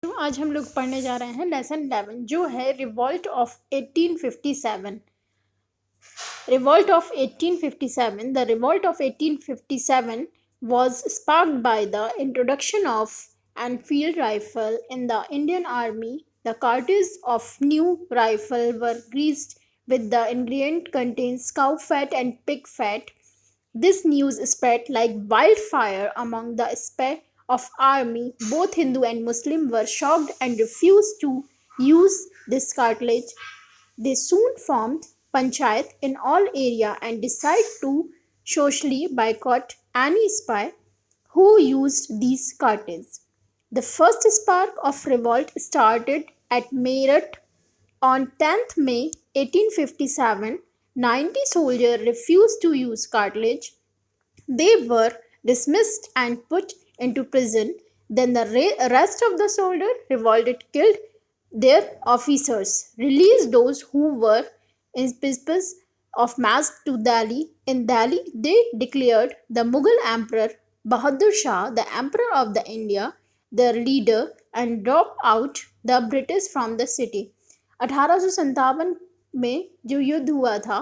तो आज हम लोग पढ़ने जा रहे हैं लेसन 11 जो है revolt of 1857। Revolt of 1857. The revolt of 1857 was sparked by the introduction of Enfield rifle in the Indian Army. The cartridges of new rifle were greased with the ingredient contains cow fat and pig fat. This news spread like wildfire among the spare of army. Both Hindu and Muslim were shocked and refused to use this cartilage. They soon formed panchayat in all area and decided to socially boycott any spy who used these cartridges. The first spark of revolt started at Meerut on 10th May 1857. 90 soldiers refused to use cartilage. They were dismissed and put into prison. Then the rest of the soldiers revolted, killed their officers, released those who were in purpose of march to Delhi. In Delhi, they declared the Mughal Emperor Bahadur Shah the Emperor of the India, their leader, and dropped out the British from the city. 1857 में जो युद्ध हुआ था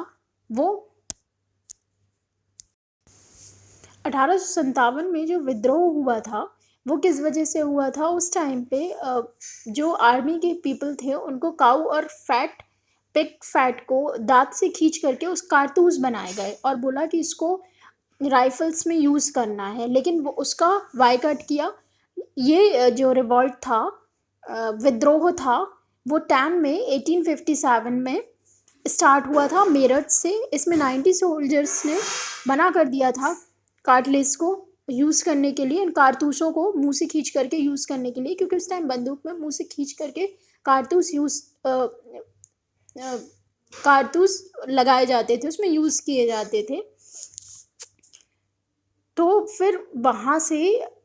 वो 1857 में जो विद्रोह हुआ था वो किस वजह से हुआ था। उस टाइम पे जो आर्मी के पीपल थे उनको काऊ और पिग फैट को दांत से खींच करके उस कारतूस बनाए गए और बोला कि इसको राइफल्स में यूज़ करना है, लेकिन वो उसका बायकॉट किया। ये जो रिवॉल्ट था, विद्रोह था, वो टाइम में 1857 में स्टार्ट हुआ था मेरठ से। इसमें 90 सोल्जर्स ने मना कर दिया था कार्टलेज को यूज़ करने के लिए, इन कारतूसों को मुंह से खींच करके यूज़ करने के लिए, क्योंकि उस टाइम बंदूक में मुंह से खींच करके कारतूस लगाए जाते थे, उसमें यूज़ किए जाते थे। तो फिर वहाँ से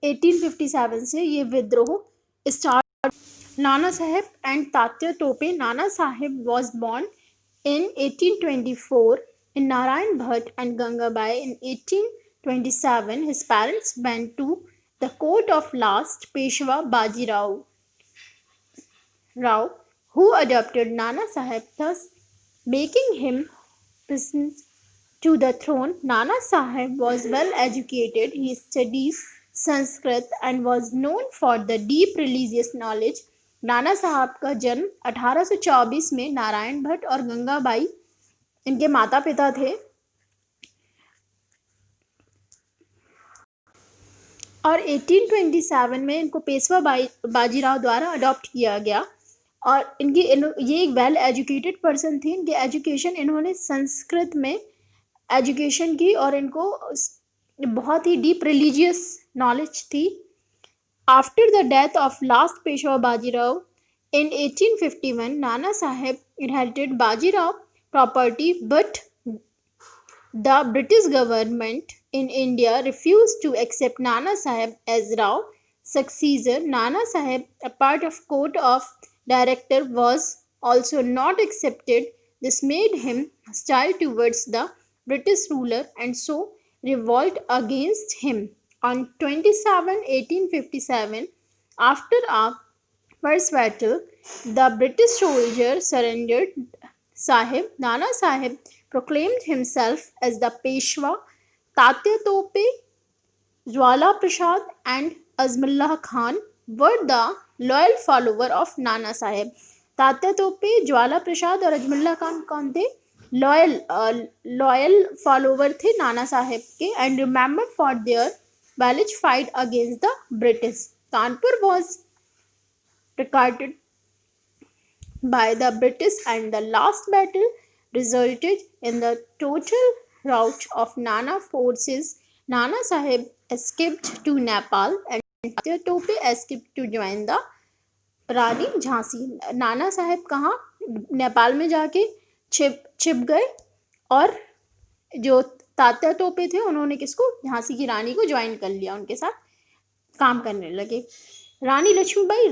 1857 से ये विद्रोह start. Nana Saheb and Tatya Tope. Nana Saheb was born in 1824 in Narayan Bhatt and Gangabai. In 1827, his parents went to the court of last Peshwa Baji Rao, who adopted Nana Sahib, thus making him present to the throne. Nana Sahib was well educated. He studied Sanskrit and was known for the deep religious knowledge. नाना साहब का जन्म 1824 में नारायण भट्ट और गंगाबाई इनके माता पिता थे और 1827 में इनको पेशवा बाजीराव द्वारा अडॉप्ट किया गया। और ये एक वेल एजुकेटेड पर्सन थे। इनके एजुकेशन, इन्होंने संस्कृत में एजुकेशन की और इनको बहुत ही डीप रिलीजियस नॉलेज थी। After the death of last Peshwa Bajirao in 1851, Nana Sahib inherited Bajirao property, but the British government in India refused to accept Nana Sahib as Rao successor. Nana Sahib, a part of court of director, was also not accepted. This made him hostile towards the British ruler and so revolt against him. On 27 1857, after a first battle, the British soldier surrendered. Nana Sahib proclaimed himself as the Peshwa. Tatya Tope, Jwala Prasad and Azmullah Khan were the loyal follower of Nana Sahib. Tatya तोपे, ज्वाला प्रसाद और अजमुल्ला खान कौन थे? Loyal follower थे नाना साहेब के and remember for their valiant fight against the British. Kanpur was recorded by the British and the last battle resulted in the total rout of Nana forces. Nana Sahib escaped to Nepal and Tatya Tope escaped to join the रानी झांसी। नाना साहेब कहाँ? नेपाल में जाके छिप गए और जो तात्या टोपे थे उन्होंने किसको? झांसी की रानी को ज्वाइन कर लिया, उनके साथ काम करने लगे। रानी लक्ष्मीबाई